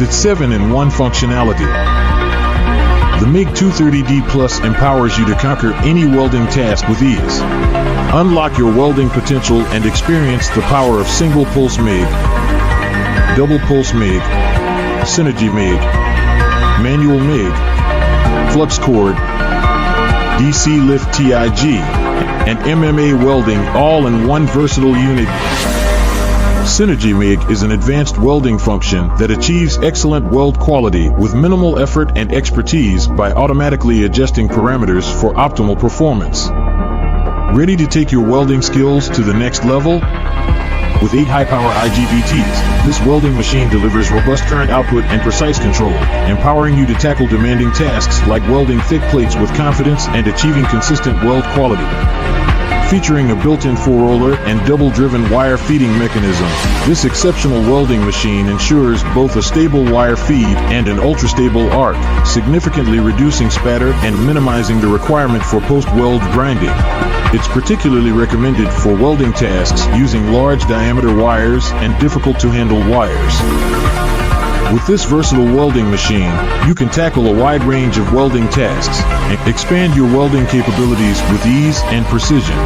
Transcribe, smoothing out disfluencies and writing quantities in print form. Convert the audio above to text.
its 7-in-1 functionality. The MIG-230DPLUS empowers you to conquer any welding task with ease. Unlock your welding potential and experience the power of single pulse MIG, double pulse MIG, synergy MIG, manual MIG, flux cord, DC lift TIG, and MMA welding all in one versatile unit. Synergy MIG is an advanced welding function that achieves excellent weld quality with minimal effort and expertise by automatically adjusting parameters for optimal performance. Ready to take your welding skills to the next level? With 8 high-power IGBTs, this welding machine delivers robust current output and precise control, empowering you to tackle demanding tasks like welding thick plates with confidence and achieving consistent weld quality. Featuring a built-in 4-roller and double-driven wire feeding mechanism, this exceptional welding machine ensures both a stable wire feed and an ultra-stable arc, significantly reducing spatter and minimizing the requirement for post-weld grinding. It's particularly recommended for welding tasks using large diameter wires and difficult-to-handle wires. With this versatile welding machine, you can tackle a wide range of welding tasks and expand your welding capabilities with ease and precision.